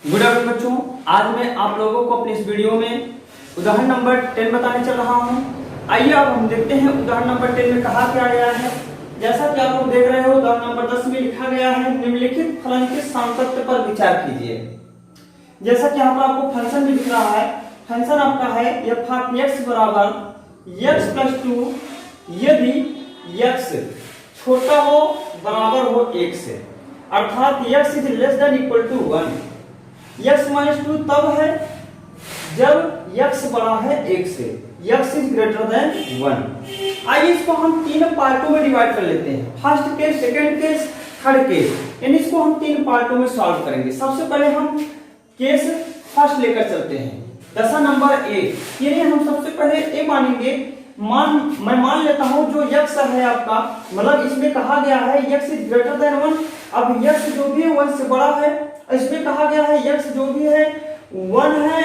Good afternoon बच्चों, आज मैं आप लोगों को अपने इस वीडियो में उदाहरण नंबर 10 बताने चल रहा हूं। आइए अब हम देखते हैं उदाहरण नंबर 10 में कहा क्या गया है। जैसा कि आप लोग देख रहे हो, उदाहरण नंबर 10 में लिखा गया है निम्नलिखित फलन के सामंतत्व पर विचार कीजिए। जैसा कि यहाँ पर आपको फंक्शन भी दिख रहा है। फंक्शन आपका है f ऑफ x बराबर x प्लस 2 यदि x छोटा हो बराबर हो 1 से, अर्थात x is less than equal to 1। x माइनस 2 तब है जब x बड़ा है 1 से, x इज ग्रेटर देन 1। आइए इसको हम तीन पार्टों में डिवाइड कर लेते हैं, first case, second case, third case. यानी इसको हम तीन पार्टों में सॉल्व करेंगे। सबसे पहले हम केस फर्स्ट लेकर चलते हैं, दशा नंबर ए। यानी हम सबसे पहले ए मानेंगे, मैं मान लेता हूं जो x है आपका, मतलब इसमें कहा गया है x इज ग्रेटर देन 1। अब x जो भी है 1 से बड़ा है, इसमें कहा गया है x जो भी है 1 है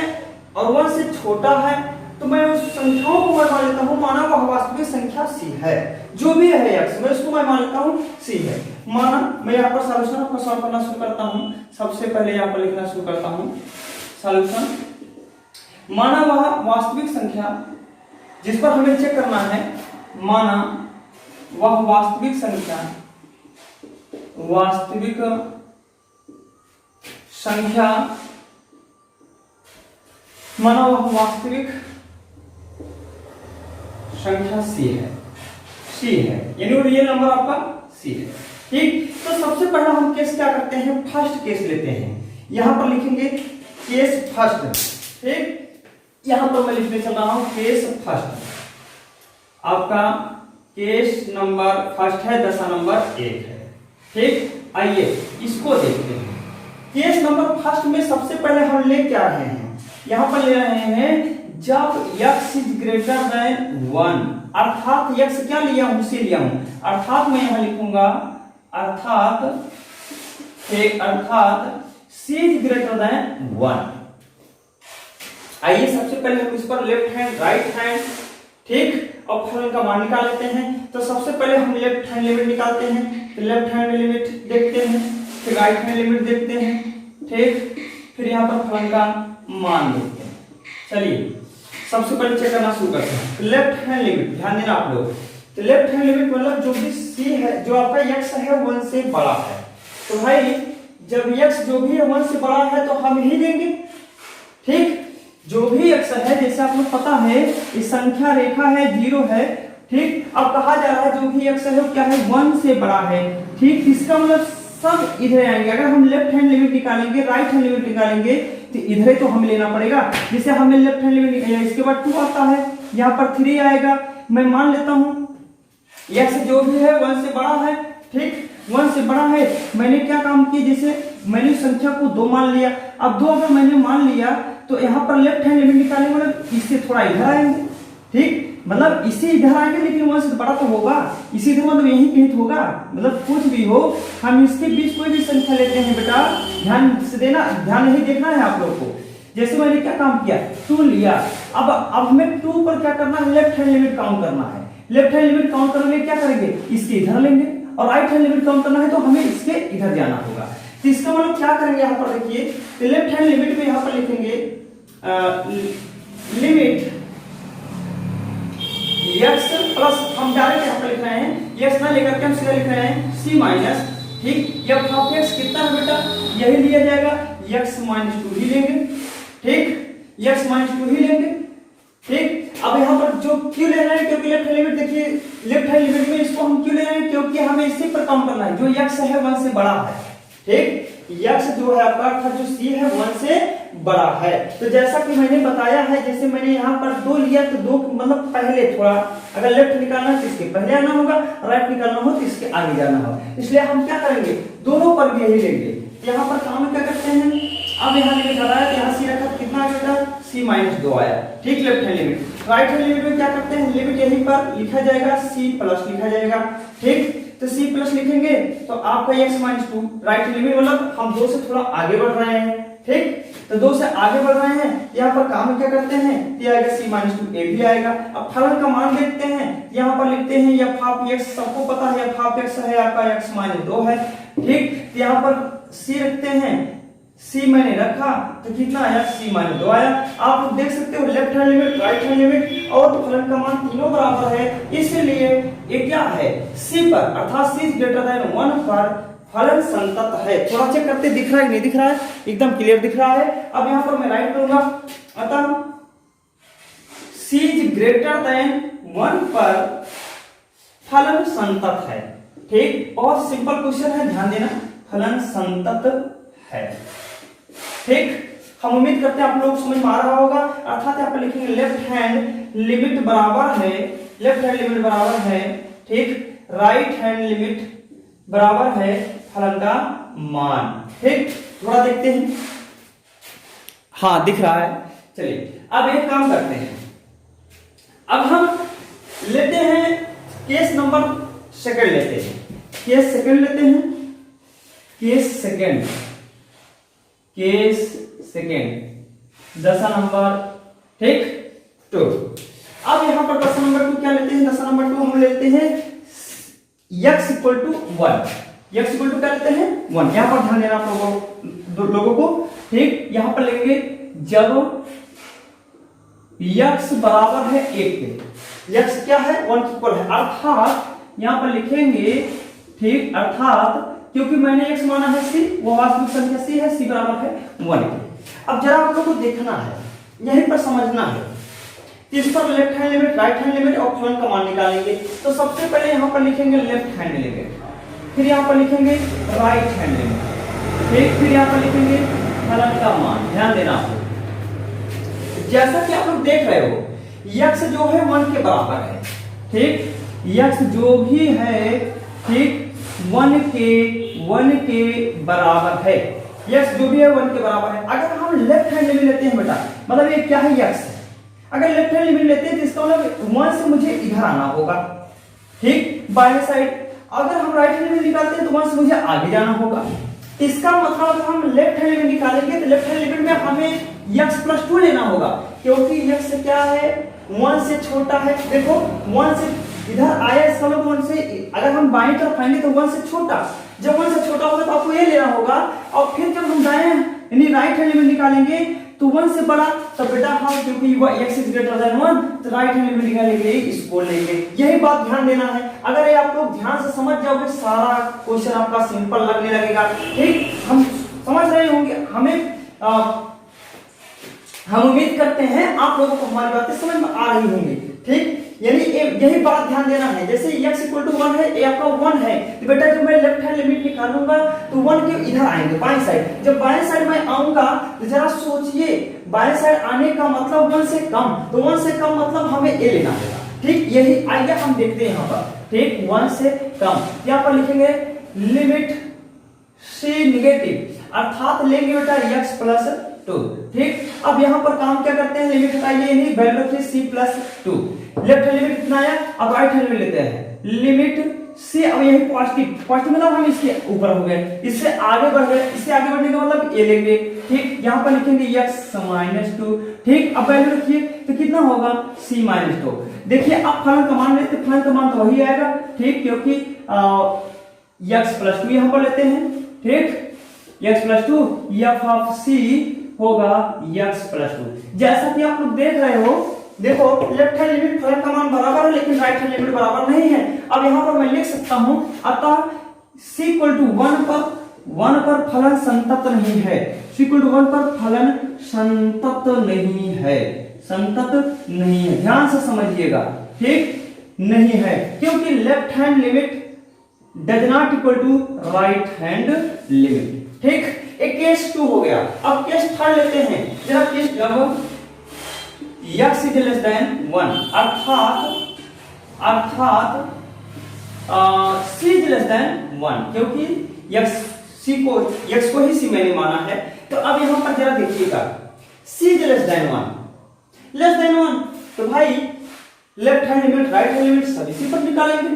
और 1 से छोटा है। तो मैं उस संख्याओं को मैं मान लेता हूं माना वह वास्तविक संख्या c है। जो भी है x मैं उसको मैं मान लेता हूं c है। माना मैं यहाँ पर सॉल्यूशन को सॉल्व करना शुरू करता हूं। सबसे पहले यहाँ पर लिखना शुरू करता हूं सॉल्यूशन। माना वह वास्तविक संख्या जिस पर हमें चेक करना है, माना वह वास्तविक संख्या माना वह वास्तविक संख्या c है, यानी रियल नंबर आपका c है। ठीक, तो सबसे पहला हम केस क्या करते हैं, फर्स्ट केस लेते हैं। यहां पर लिखेंगे केस फर्स्ट। ठीक, यहां पर मैं लिखने चल रहा हूं केस फर्स्ट। आपका केस नंबर फर्स्ट है, दशा नंबर 1 है। ठीक, आइए इसको देखते हैं। केस नंबर फर्स्ट में सबसे पहले हम ले क्या रहे हैं, यहां पर ले रहे हैं जब x इज ग्रेटर देन 1, अर्थात x क्या लिया हूं, c लिया हूं। अर्थात मैं यहां लिखूंगा अर्थात c इज ग्रेटर देन 1। आइए सबसे पहले हम इस पर लेफ्ट हैंड राइट हैंड, ठीक, और फलन का मान निकाल लेते हैं। तो सबसे पहले हम लेफ्ट हैंड लिमिट निकालते हैं। तो लेफ्ट हैंड लिमिट देखते हैं, फिर राइट हैंड लिमिट देखते हैं। ठीक, फिर यहाँ पर फलन का मान देखते हैं। चलिए सबसे पहले चेक करना शुरू करते हैं। तो लेफ्ट हैंड लिमिट ध्यान देना आप लोग। तो लेफ्ट हैंड लिमिट मतलब जो भी c है, जो आपका x है 1 से बड़ा है। तो भाई जब x जो भी है 1 से बड़ा है तो हम ही देंगे। ठीक, जो भी x है, जैसे आपको पता है इस संख्या रेखा है 0 है। ठीक, अब कहा जा रहा है जो भी x है वो क्या है 1 से बड़ा है। ठीक, इसका मतलब सब इधर आएंगे। अगर हम लेफ्ट हैंड लिमिट निकालेंगे, राइट हैंड लिमिट निकालेंगे तो इधर तो हमें लेना पड़ेगा। जैसे हमने लेफ्ट हैंड लिमिट निकाला, इसके बाद 2 आता है, यहाँ पर 3 आएगा। मैं मान लेता हूँ x जो भी है 1 से बड़ा है। ठीक, 1 से बड़ा है। मैंने क्या काम किया, जैसे मैंने संख्या को 2 मान लिया। अब 2 अगर मैंने मान लिया तो यहाँ पर लेफ्ट हैंड लिमिट निकालेंगे, मतलब इससे थोड़ा इधर आएंगे। ठीक, मतलब इसी इधर आएंगे, लेकिन 1 से बड़ा तो होगा, इसी इधर मतलब यही कहीं होगा। मतलब कुछ भी हो, हम इसके बीच कोई भी संख्या लेते हैं बेटा, ध्यान से देना, ध्यान नहीं देखना है आप लोग को। जैसे मैंने क्या काम किया, 2 लिया। अब हमें 2 पर क्या करना है, लेफ्ट हैंड लिमिट काउंट करना है। लेफ्ट हैंड लिमिट काउंट करने में क्या करेंगे, इसके इधर लेंगे, और राइट हैंड लिमिट काउंट करना है तो हमें इसके इधर जाना होगा। तो इसका मतलब क्या करेंगे, यहाँ पर देखिए, तो लेफ्ट हैंड लिमिट में यहाँ पर लिखेंगे लिमिट x प्लस, हम डायरेक्ट यहाँ पर लिख रहे हैं x ना लेकर के हम सीधा लिख रहे हैं c माइनस। ठीक, f ऑफ x कितना है बेटा, यही लिया जाएगा, x माइनस 2 ही लेंगे। ठीक, x माइनस 2 ही लेंगे। ठीक, अब यहाँ पर जो क्यों ले रहे हैं, क्योंकि लेफ्ट हैंड लिमिट देखिए, लेफ्ट हैंड लिमिट में इसको हम क्यों ले रहे हैं, क्योंकि हमें इसी पर काम करना है जो x है 1 से बड़ा है। ठीक, x जो है आपका अर्थात जो c है 1 से बड़ा है। तो जैसा कि मैंने बताया है, जैसे मैंने यहाँ पर 2 लिया तो 2 मतलब पहले थोड़ा, अगर लेफ्ट निकालना है तो इसके पहले आना होगा, राइट निकालना हो तो इसके आगे जाना होगा। इसलिए हम क्या करेंगे, दोनों पर भी यही लेंगे। यहाँ पर काम क्या करते हैं, अब यहाँ लिमिट आ रहा है, यहाँ c रखा, कितना आ गया, c माइनस 2 आया। ठीक, left hand limit. Right hand limit में क्या करते हैं, लिमिट यहीं पर लिखा जाएगा, c प्लस लिखा जाएगा। ठीक, तो c प्लस लिखेंगे तो आपका x माइनस 2, राइट लिमिट मतलब हम 2 से थोड़ा आगे बढ़ रहे हैं। ठीक, तो 2 से आगे बढ़ रहे हैं, यहाँ पर काम क्या करते हैं, ये आएगा c माइनस 2 a भी आएगा। अब फलन का मान देखते हैं, यहाँ पर लिखते हैं f ऑफ x, सबको पता है f ऑफ x है आपका x माइनस 2 है। ठीक, तो यहाँ पर c रखते हैं, सी मैंने रखा तो कितना आया, सी माइनस 2 आया। आप लोग देख सकते हो left hand limit, right hand limit और फलन का मान तीनों बराबर है, इसलिए ये क्या है, सी पर अर्थात सी ग्रेटर देन 1 पर फलन संतत है। थोड़ा चेक करते दिख रहा है नहीं दिख रहा है, एकदम क्लियर दिख रहा है। अब यहां पर मैं राइट करूंगा, अतः सी इज ग्रेटर देन 1 पर फलन संतत है। ठीक, बहुत सिंपल क्वेश्चन है, ध्यान देना, फलन संतत है। ठीक, हम उम्मीद करते हैं आप लोग समझ में आ रहा होगा। अर्थात यहाँ पर लिखेंगे लेफ्ट हैंड लिमिट बराबर है, लेफ्ट हैंड लिमिट बराबर है, ठीक, राइट हैंड लिमिट बराबर है फलन का मान। ठीक, थोड़ा देखते हैं, हाँ दिख रहा है। चलिए अब एक काम करते हैं, अब हम लेते हैं केस नंबर सेकंड, लेते हैं केस सेकंड, लेते हैं केस सेकंड, केस सेकेंड दशा नंबर, ठीक, 2। अब यहां पर दशा नंबर 2 क्या लेते हैं, दशा नंबर 2 हम लेते हैं x equal to 1, x equal to क्या लेते हैं 1। यहां पर ध्यान देना आप लोगों को, ठीक, यहां पर लेंगे जब x बराबर है 1 के, x क्या है 1 इक्वल है, अर्थात यहां पर लिखेंगे, ठीक, अर्थात क्योंकि मैंने x माना है c, वो वास्तविक संख्या c है, c बराबर है 1 के। अब जरा आप लोगों को देखना है, यहीं पर समझना है, इस पर left hand limit, right hand limit और फलन का मान निकालेंगे। तो सबसे पहले यहां पर लिखेंगे लेफ्ट हैंड लिमिट, फिर यहां पर लिखेंगे राइट हैंड लिमिट, ठीक, फिर यहां पर लिखेंगे फलन का मान। ध्यान देना आपको, जैसा कि आप लोग देख रहे हो x जो है 1 के बराबर है, ठीक, x जो भी है, ठीक, 1 के बराबर है, x जो भी है 1 के बराबर है। अगर हम लेफ्ट हैंड लिमिट लेते हैं बेटा, मतलब ये क्या है x है, अगर लेफ्ट हैंड लिमिट लेते हैं तो इसका मतलब 1 से मुझे इधर आना होगा, ठीक, बाएं साइड। अगर हम राइट हैंड लिमिट निकालते हैं तो 1 से मुझे आगे जाना होगा। इसका मतलब अगर हम लेफ्ट हैंड लिमिट निकालेंगे तो लेफ्ट हैंड लिमिट में हमें x प्लस 2 लेना होगा, क्योंकि x क्या है 1 से छोटा है। देखो 1 से इधर आया, इसका मतलब 1 से, अगर हम बाएं तरफ आएंगे तो 1 से छोटा, जब 1 से छोटा होगा तो आपको ये लेना होगा, और फिर जब हम दाएं यानी राइट हैंड लिमिट निकालेंगे तो 1 से बड़ा, तो बेटा हम क्योंकि x इज ग्रेटर देन 1 तो राइट हैंड लिमिट निकालेंगे, इसको लेंगे। यही बात ध्यान देना है, अगर ये आप लोग ध्यान से समझ जाओगे सारा क्वेश्चन आपका सिंपल लगने लगेगा। ठीक, हम समझ रहे होंगे, हम उम्मीद करते हैं आप लोगों को हमारी बातें समझ में आ रही होंगी। ठीक, यानी यही बात ध्यान देना है, जैसे x इक्वल टू 1 है, a आपका 1 है, तो बेटा जब मैं लेफ्ट हैंड लिमिट निकालूंगा तो 1 के इधर आएंगे बाएं साइड। जब बाएं साइड में आऊंगा तो जरा सोचिए, बाएं साइड आने का मतलब 1 से कम, तो 1 से कम मतलब हमें a लेना होगा। ठीक, यही आइए हम देखते हैं यहाँ पर, ठीक, 1 से कम, यहाँ पर लिखेंगे लिमिट c नेगेटिव, अर्थात लेंगे बेटा x प्लस 2। ठीक, अब यहाँ पर काम क्या करते हैं, लिमिट हटाइए, नहीं वैल्यू रखिए c plus 2। Left hand limit कितना आया, अब राइट हैंड लिमिट लेते हैं, लिमिट c, अब यही पॉजिटिव, पॉजिटिव मतलब हम इसके ऊपर हो गए, इससे आगे बढ़ गए, इससे आगे बढ़ने का मतलब a लेंगे। ठीक, यहाँ पर लिखेंगे x माइनस 2। ठीक, अब वैल्यू रखिए तो कितना होगा c माइनस 2। देखिए अब फलन का मान लेते, फलन का मान तो वही आएगा, ठीक, क्योंकि x प्लस 2 यहाँ पर लेते हैं। ठीक, x plus 2, f of c होगा x प्लस 2। जैसा कि आप लोग देख रहे हो, देखो लेफ्ट हैंड लिमिट फलन का मान बराबर है लेकिन राइट हैंड लिमिट बराबर नहीं है। अब यहाँ पर मैं लिख सकता हूं, अतः c इक्वल टू 1 पर फलन संतत नहीं है, c इक्वल टू 1 पर फलन संतत नहीं है, संतत नहीं है, ध्यान से समझिएगा। ठीक, नहीं है क्योंकि left hand limit does not equal to right hand limit. ठीक, एक केस 2 हो गया। अब केस 3 लेते हैं, जरा केस जब x इज लेस देन 1, अर्थात c इज लेस देन 1, क्योंकि x को ही c मैंने माना है। तो अब यहां पर जरा देखिएगा, c इज लेस देन 1, तो भाई left hand limit, right hand limit सब इसी पर निकालेंगे।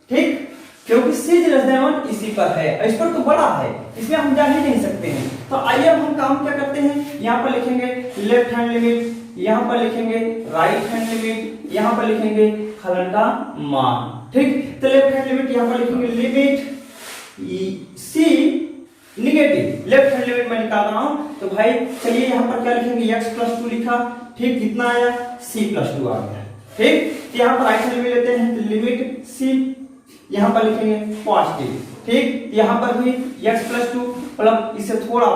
ठीक, क्योंकि c इज लेस देन 1 इसी पर है, इस पर तो बड़ा है, इसमें हम जा ही नहीं सकते हैं। तो आइए अब हम काम क्या करते हैं, यहाँ पर लिखेंगे लेफ्ट हैंड लिमिट, यहाँ पर लिखेंगे राइट हैंड लिमिट, यहाँ पर लिखेंगे फलन का मान। ठीक, तो लेफ्ट हैंड लिमिट यहाँ पर लिखेंगे limit c negative left hand limit मैं निकाल रहा हूं। तो भाई चलिए यहाँ पर क्या लिखेंगे, x+2 लिखा, ठीक, कितना आया, c+2 आ गया। ठीक, तो यहाँ पर राइट हैंड लिमिट लेते हैं, तो लिमिट c यहाँ पर लिखेंगे पॉजिटिव। ठीक, यहाँ पर भी x+2 मतलब इससे थोड़ा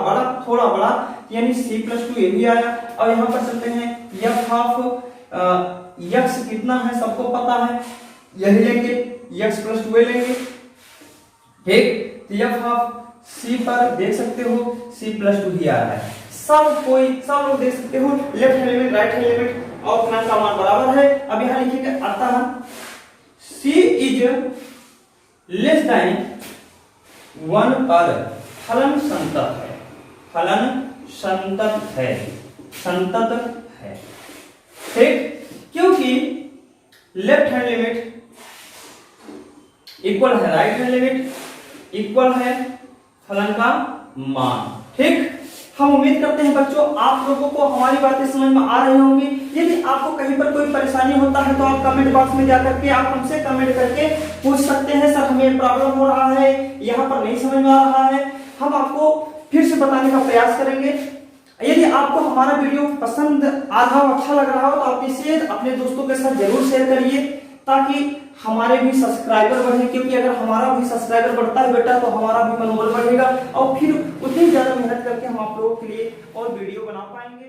बड़ा यानी c+2 ये भी आया। और यहाँ पर चलते हैं f ऑफ x कितना है सबको पता है, यही लेंगे, x+2 लेंगे। ठीक, तो f ऑफ c पर देख सकते हो c+2 ही आ रहा है। सब लोग देख सकते हो left hand limit right hand limit और फलन का मान बराबर है। अब यहाँ लिखिएगा अतः c इज लेस देन 1 पर फलन संतत है। ठीक, क्योंकि लेफ्ट हैंड लिमिट इक्वल है राइट हैंड लिमिट, इक्वल है फलन का मान। ठीक, हम उम्मीद करते हैं बच्चों आप लोगों को हमारी बातें समझ में आ रही होंगी। यदि आपको कहीं पर कोई परेशानी होता है तो आप कमेंट बॉक्स में जाकर के आप हमसे कमेंट करके पूछ सकते हैं, सर हमें प्रॉब्लम हो रहा है, यहाँ पर नहीं समझ में आ रहा है, हम आपको फिर से बताने का प्रयास करेंगे। यदि आपको हमारा वीडियो पसंद आ रहा हो, अच्छा लग रहा हो, तो आप इसे अपने दोस्तों के साथ जरूर शेयर करिए ताकि हमारे भी सब्सक्राइबर बढ़े, क्योंकि अगर हमारा भी सब्सक्राइबर बढ़ता है बेटा तो हमारा भी मनोबल बढ़ेगा और फिर उतनी ज्यादा मेहनत करके हम आप लोगों के लिए और वीडियो बना पाएंगे।